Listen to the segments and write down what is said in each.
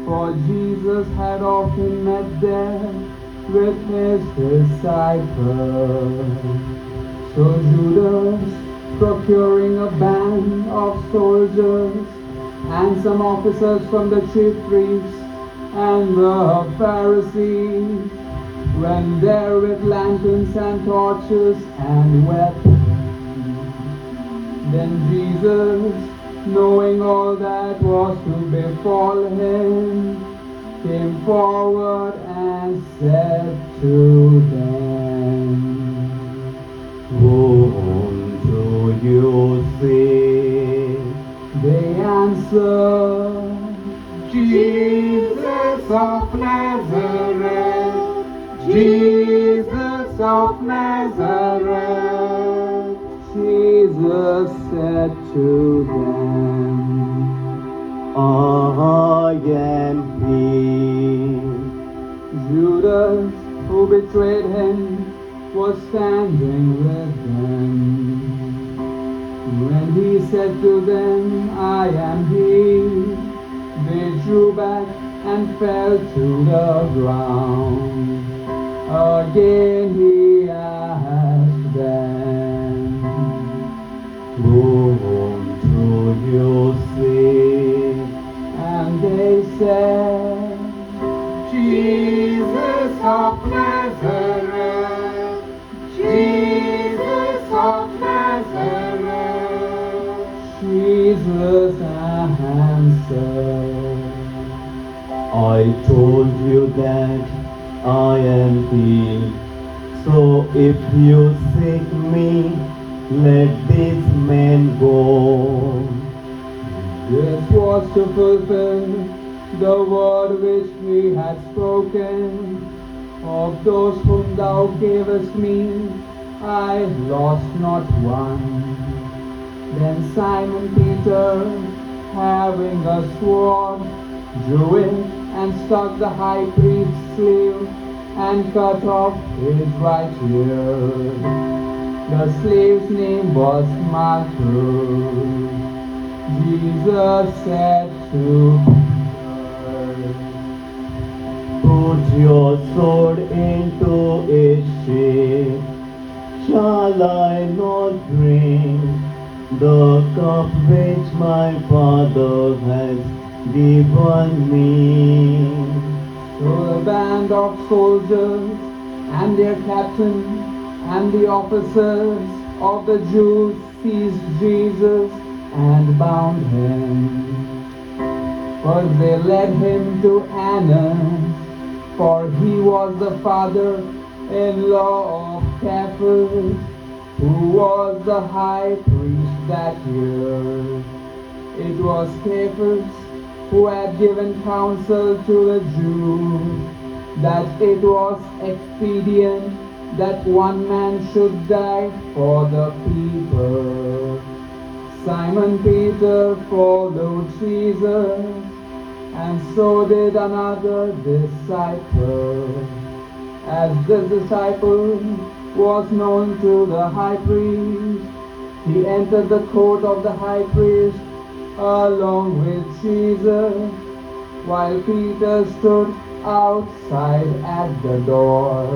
For Jesus had often met there with his disciples. So Judas, procuring a band of soldiers and some officers from the chief priests and the Pharisees, went there with lanterns and torches and weapons. Then Jesus, knowing all that was to befall him, came forward and said to them, Whom do you seek? They answered, Jesus of Nazareth, Jesus of Nazareth. Jesus said to them, I am he. Judas, who betrayed him, was standing with them. When he said to them, I am he, they drew back and fell to the ground. Again he asked them, Whom do you seek? and they said, Jesus of Nazareth, Jesus of Nazareth. Jesus answered, I told you that I am he. So if you seek me, let these men go. This was to fulfill the word which he had spoken. Of those whom thou gavest me, I lost not one. Then Simon Peter, having a sword, drew it and struck the high priest's sleeve and cut off his right ear. The slave's name was Malchus. Jesus said to Peter, Put your sword into its sheath. Shall I not drink the cup which my Father has given me? So the band of soldiers and their captain and the officers of the Jews seized Jesus and bound him. First they led him to Annas, for he was the father-in-law of Caiaphas, who was the high priest that year. It was Caiaphas who had given counsel to the Jews that it was expedient that one man should die for the people. Simon Peter followed Jesus, and so did another disciple. As this disciple was known to the high priest, he entered the court of the high priest along with Jesus, while Peter stood outside at the door.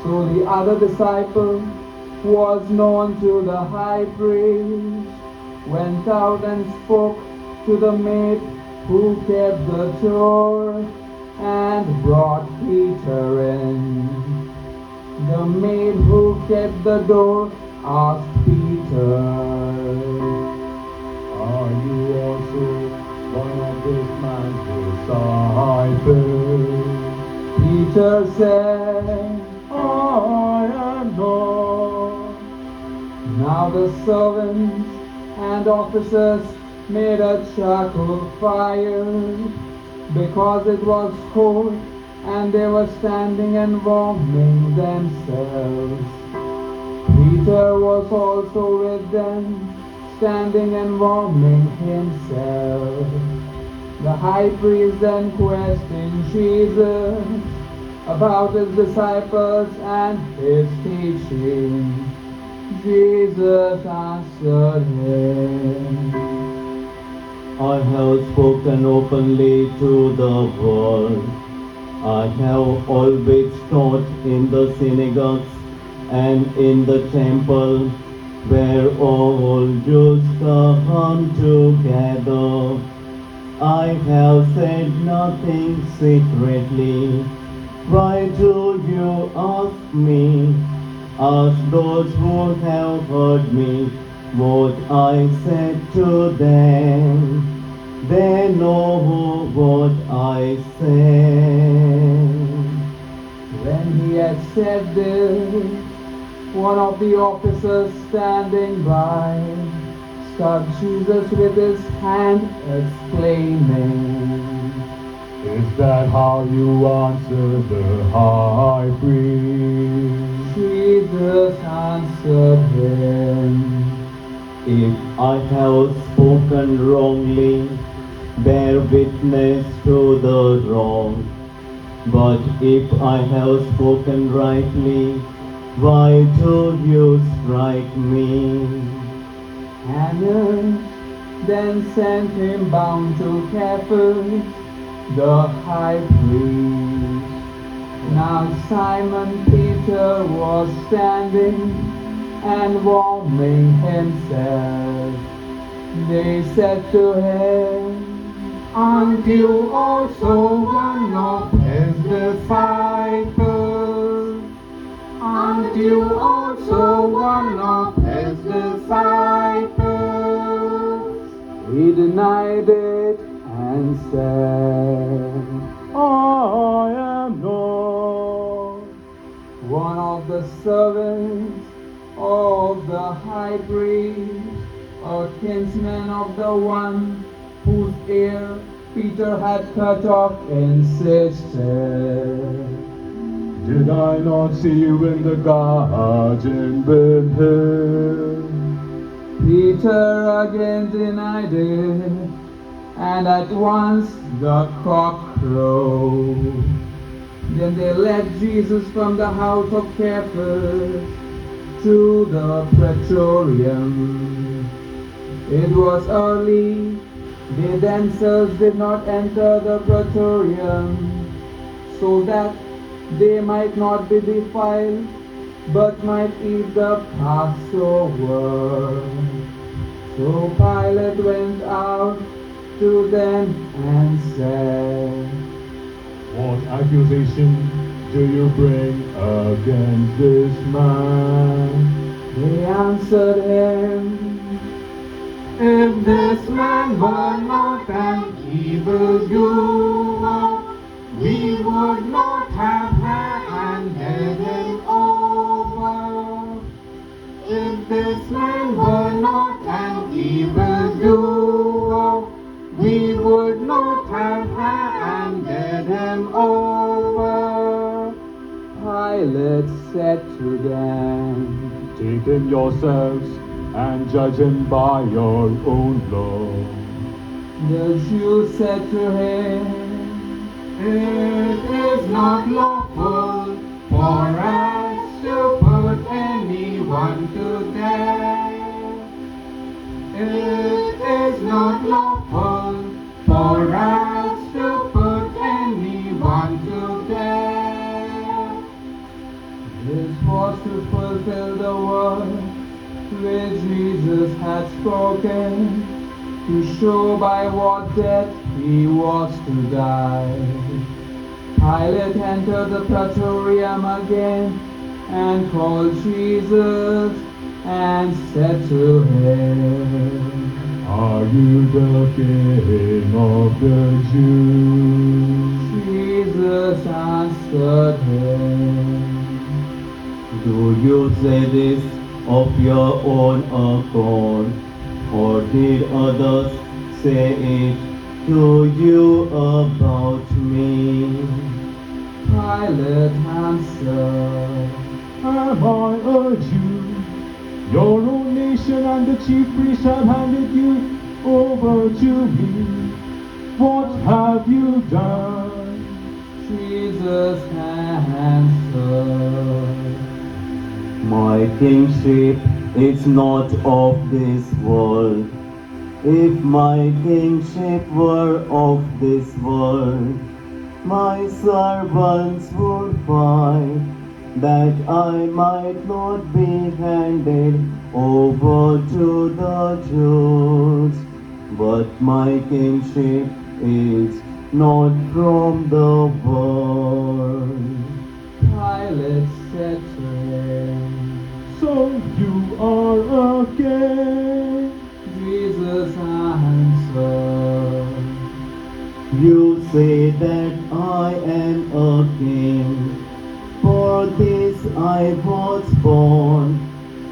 So the other disciple, who was known to the high priest, went out and spoke to the maid who kept the door and brought Peter in. The maid who kept the door asked Peter, Are you also one of this man's disciples? Peter said, I am not. Now the servants and officers made a charcoal fire because it was cold, and they were standing and warming themselves. Peter was also with them, standing and warming himself. The high priest then questioned Jesus about his disciples and his teaching. Jesus answered him, I have spoken openly to the world. I have always taught in the synagogues and in the temple where all Jews come together. I have said nothing secretly. Why do you ask me? Ask those who have heard me what I said to them. They know what I said. When he had said this, one of the officers standing by struck Jesus with his hand, exclaiming, Is that how you answer the high priest? Jesus answered him, If I have spoken wrongly, bear witness to the wrong. But if I have spoken rightly, why do you strike me? and then sent him bound to Caiaphas, the high priest. Now Simon Peter was standing and warming himself. They said to him, Aren't you also one of his disciples? Aren't you also one of his disciples? He denied it and said, I am not. One of the servants of the high priest, a kinsman of the one whose ear Peter had cut off, insisted, Did I not see you in the garden with him? Peter again denied it, and at once the cock crowed. Then they led Jesus from the house of Caiaphas to the praetorium. It was early. They themselves did not enter the praetorium, so that they might not be defiled, but might eat the Passover. So Pilate went out to them and said, What accusation do you bring against this man? They answered him, If this man were not an evildoer, we would not have handed him over. If this man were not an evildoer, we would not have handed him over. Pilate said to them, Take him yourselves and judge him by your own law. The Jews said to him, It is not lawful for us to put anyone to death. It is not lawful for us to put anyone to death. This was to fulfill the word which Jesus had spoken, to show by what death he was to die. Pilate entered the praetorium again and called Jesus and said to him, Are you the King of the Jews? Jesus answered him, Do you say this of your own accord, or did others say it to you about me? Pilate answered, Am I a Jew? Your own nation and the chief priests have handed you over to me. What have you done? Jesus answered, My kingship is not of this world. If my kingship were of this world, my servants would fight, that I might not be handed over to the Jews. But my kingship is not from the world. Pilate said to him, So you are a king. Jesus answered, You say that I am a king. For this I was born,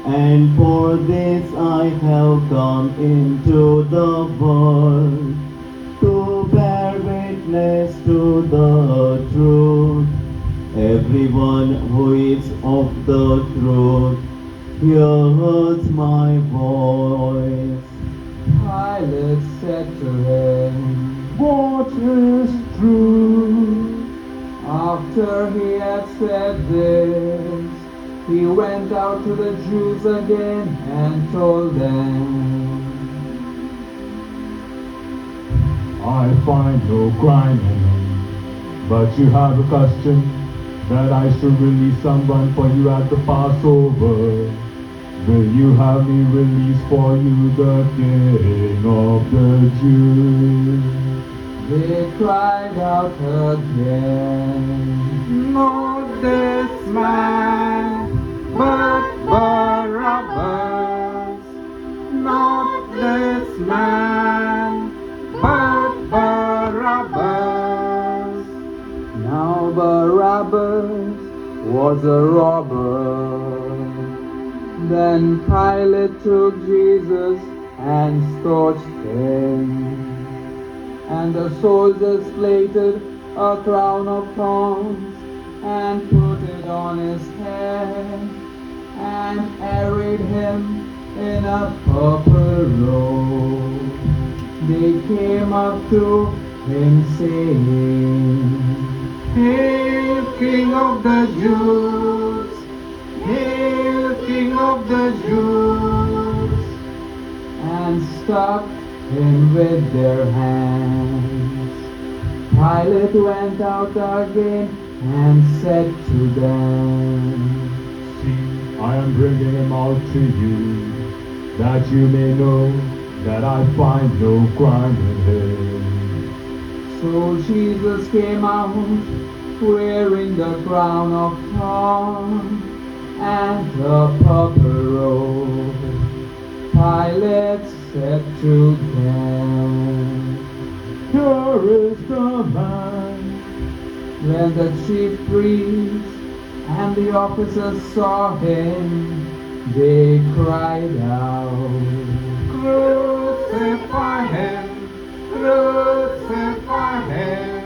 and for this I have come into the world, to bear witness to the truth. Everyone who is of the truth hears my voice. Pilate said to him, What is true? after he had said this, he went out to the Jews again and told them, I find no crime in him. But you have a custom that I should release someone for you at the Passover. Will you have me release for you the King of the Jews? They cried out again, not this man, but Barabbas. Not this man, but Barabbas. Now Barabbas was a robber. Then Pilate took Jesus and scourged him. And the soldiers plaited a crown of thorns and put it on his head and arrayed him in a purple robe. They came up to him saying, Hail, King of the Jews! Hail, King of the Jews! And struck him with their hands. Pilate went out again and said to them, See, I am bringing him out to you, that you may know that I find no crime in him. So Jesus came out wearing the crown of thorns and the purple robe. Pilate said to them, Here is the man. when the chief priests and the officers saw him, they cried out, Crucify him! Crucify him!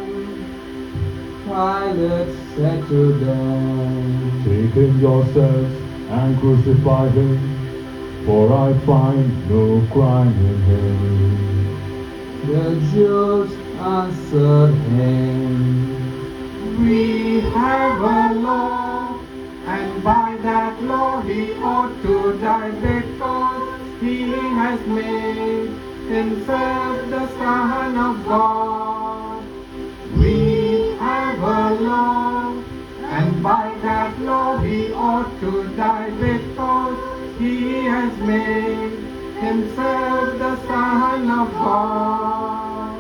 Pilate said to them, Take him yourselves and crucify him, for I find no crime in him. The Jews answered him, We have a law, and by that law he ought to die because he has made himself the Son of God. We have a law, and by that law he ought to die because he has made himself the Son of God.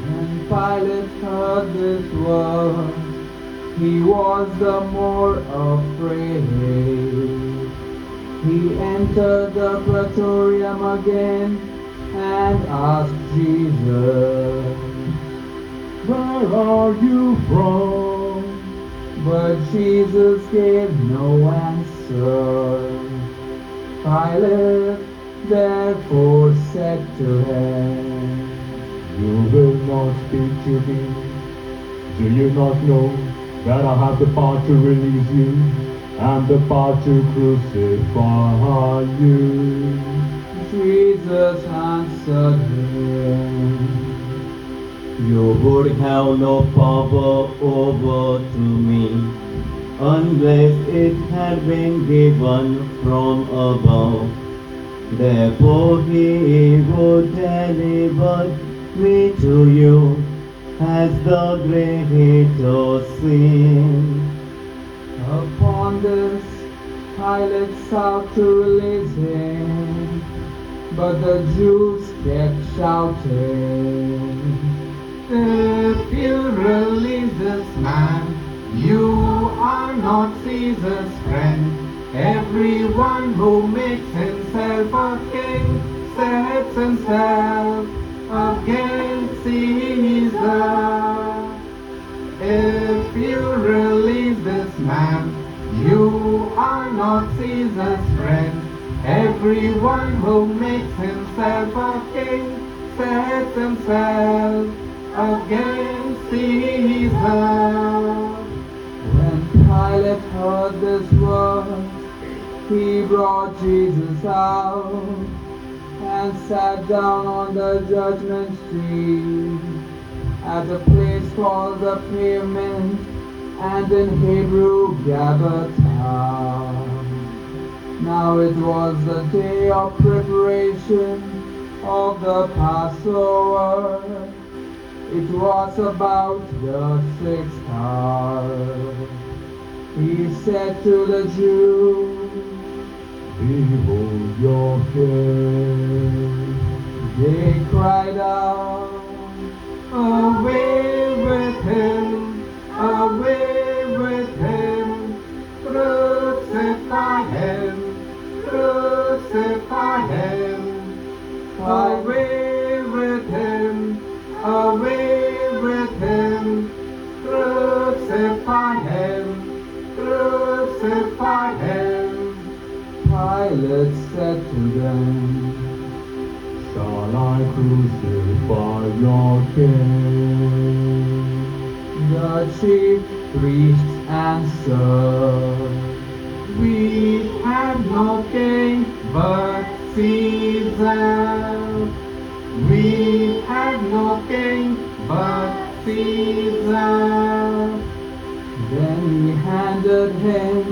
When Pilate heard this word, he was the more afraid. He entered the praetorium again and asked Jesus, Where are you from? but Jesus gave no answer. Pilate therefore said to him, You will not speak to me. Do you not know that I have the power to release you and the power to crucify you? Jesus answered him, You would have no power over to me, unless it had been given from above. Therefore he who delivered me to you has the greater sin. Upon this, Pilate sought to release him, but the Jews kept shouting, If you release this man, you are not Caesar's friend. Everyone who makes himself a king sets himself against Caesar. If you release this man, you are not Caesar's friend. Everyone who makes himself a king sets himself against Caesar. When Pilate heard this word, he brought Jesus out and sat down on the judgment street at a place called the Pavement, and in Hebrew Gabbatha. Now it was the day of preparation of the Passover. It was about the 6th hour. He said to the Jews, Behold your king. they cried out, Away with him, crucify him, crucify him. Away with him, crucify him, crucify him. Pilate said to them, Shall I crucify your king? the chief priests answered, We have no king but Caesar. We have no king but Caesar. Then he handed him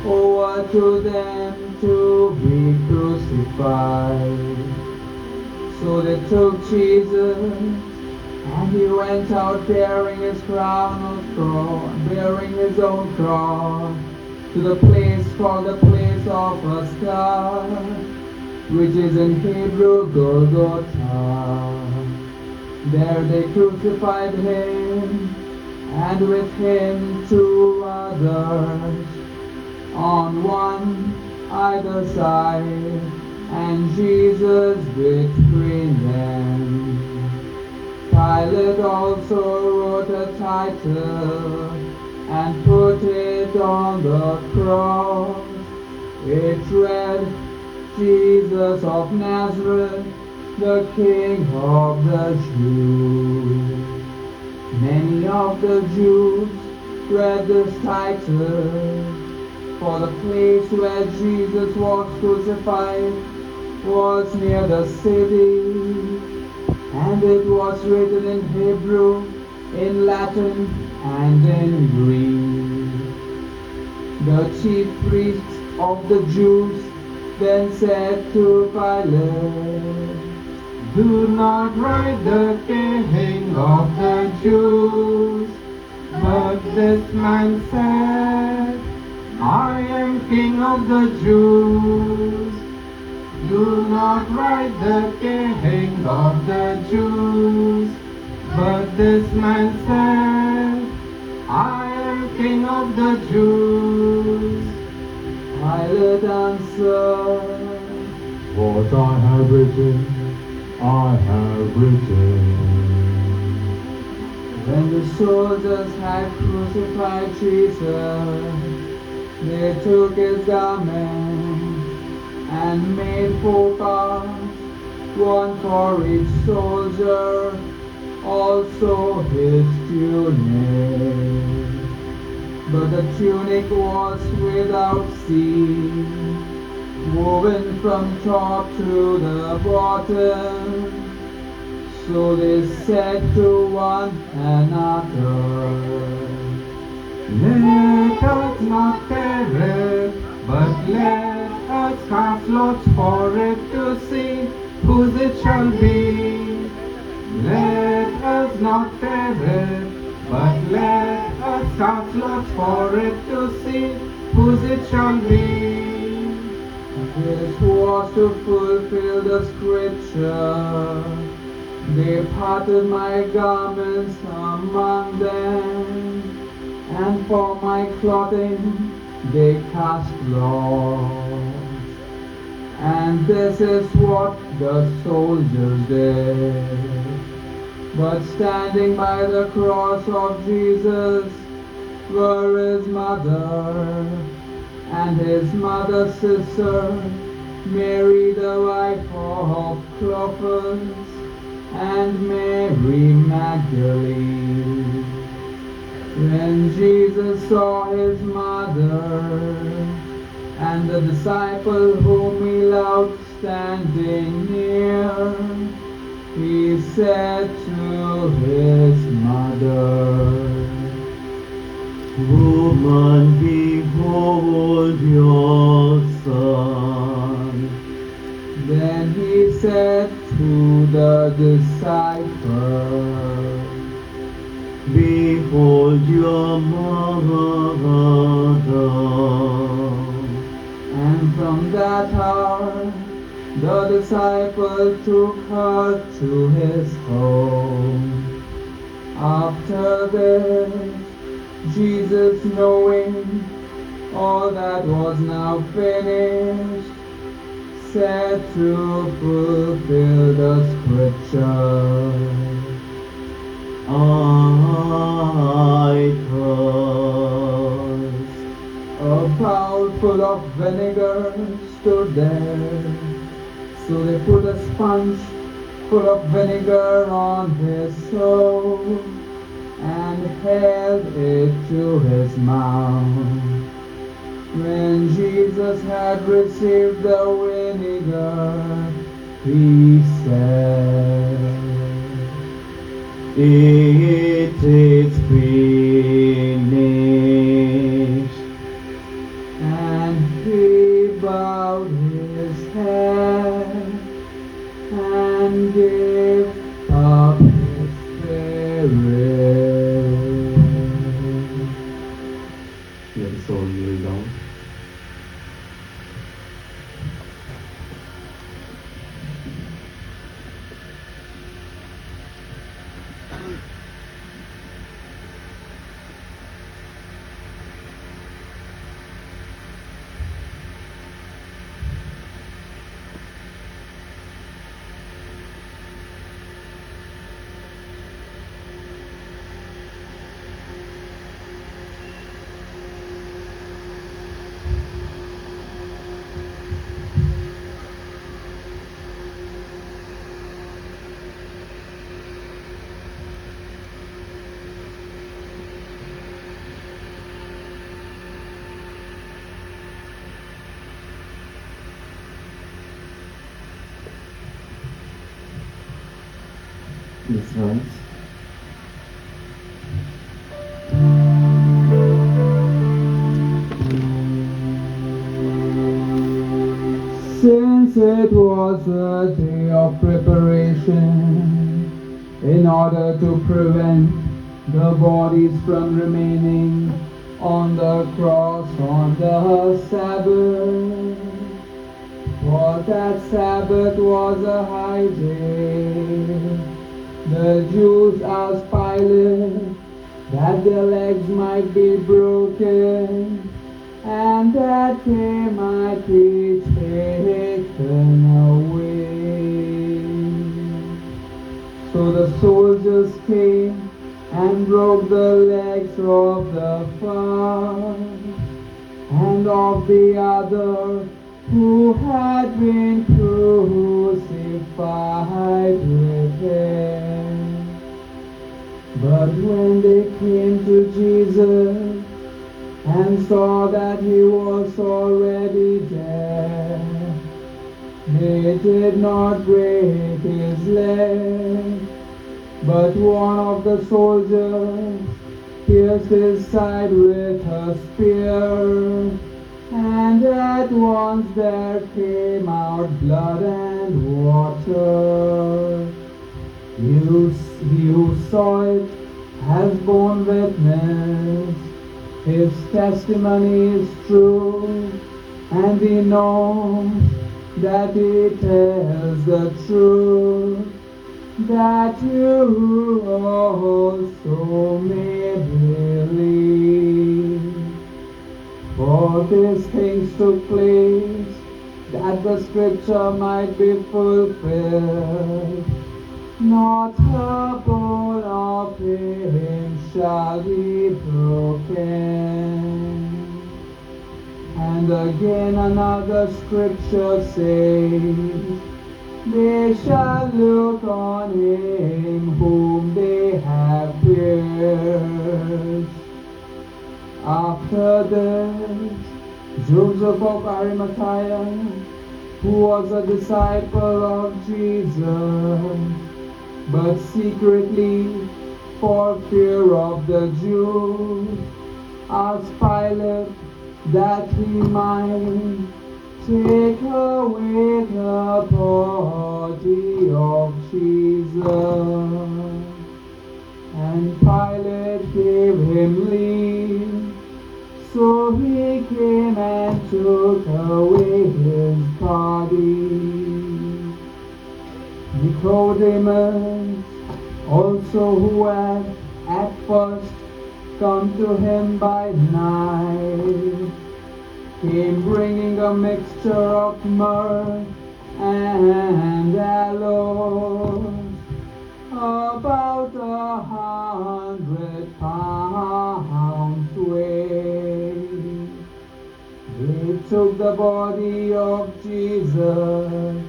over to them to be crucified. So they took Jesus, and he went out bearing his own cross, to the place called the place of a skull, which is in Hebrew Golgotha. There they crucified him, and with him 2 others, on one either side, and Jesus between them. Pilate also wrote a title and put it on the cross. It read, Jesus of Nazareth, the King of the Jews. Many of the Jews read this title, for the place where Jesus was crucified was near the city, and it was written in Hebrew, in Latin, and in Greek. The chief priests of the Jews then said to Pilate, Do not write the King of the Jews. But this man said, I am King of the Jews. Do not write the King of the Jews. But this man said, I am King of the Jews. Pilate answered, What I have written, I have written. When the soldiers had crucified Jesus, they took his garment and made 4 parts, one for each soldier, also his tunic. But the tunic was without seam, woven from top to the bottom. So they said to one another, Let us not perish, but let us cast lots for it to see whose it shall be. Let us not tear it, but let us cast lots for it to see whose it shall be. This was to fulfill the scripture. They parted my garments among them, and for my clothing they cast lots. And this is what the soldiers did. But standing by the cross of Jesus were his mother and his mother's sister, Mary the wife of Clopas, and Mary Magdalene. When Jesus saw his mother and the disciple whom he loved standing near, he said to his mother, Woman, behold your son. Then he said to the disciple, Behold your mother. and from that hour the disciple took her to his home. After this, Jesus, knowing all that was now finished, said to fulfill the scripture, I thirst. a bowl full of vinegar stood there. So they put a sponge full of vinegar on his soul and held it to his mouth. When Jesus had received the vinegar, he said, It is finished. and he bowed his head and gave up his spirit. Let the soul kneel down. Please rise. Since it was a day of preparation, in order to prevent the bodies from remaining on the cross on the Sabbath, for that Sabbath was a high day, the Jews asked Pilate that their legs might be broken and that they might be taken away. So the soldiers came and broke the legs of the first and of the other who had been crucified with him. But when they came to Jesus and saw that he was already dead, they did not break his leg, but one of the soldiers pierced his side with a spear, And at once there came out blood and water. He who saw it has borne witness. His testimony is true, and he knows that he tells the truth, that you also may believe. For these things took place, that the scripture might be fulfilled. Not a bone of him shall be broken. And again another scripture says, they shall look on him whom they have pierced. After this, Joseph of Arimathea, who was a disciple of Jesus, but secretly for fear of the Jews, asked Pilate that he might take away the body of Jesus. And Pilate gave him leave, so he came and took away his body. Nicodemus, also who had at first come to him by night, came bringing a mixture of myrrh and aloes, about 100 pounds weight. They took the body of Jesus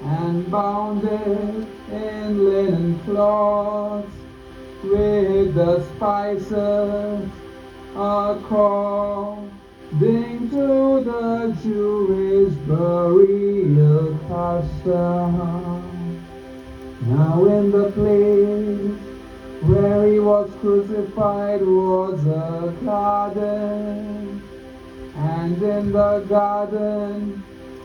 and bound it in linen cloths with the spices, according to the Jewish burial custom. Now in the place where he was crucified was a garden, and in the garden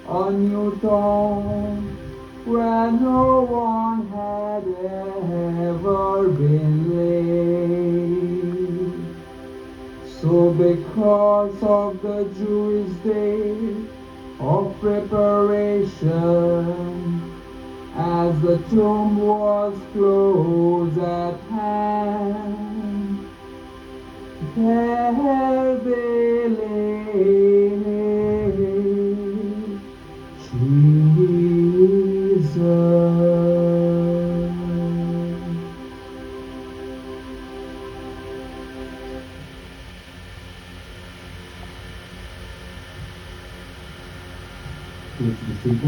a new tomb where no one had ever been laid. So because of the Jewish day of preparation, as the tomb was close at hand, there they laid Jesus. Please be seated.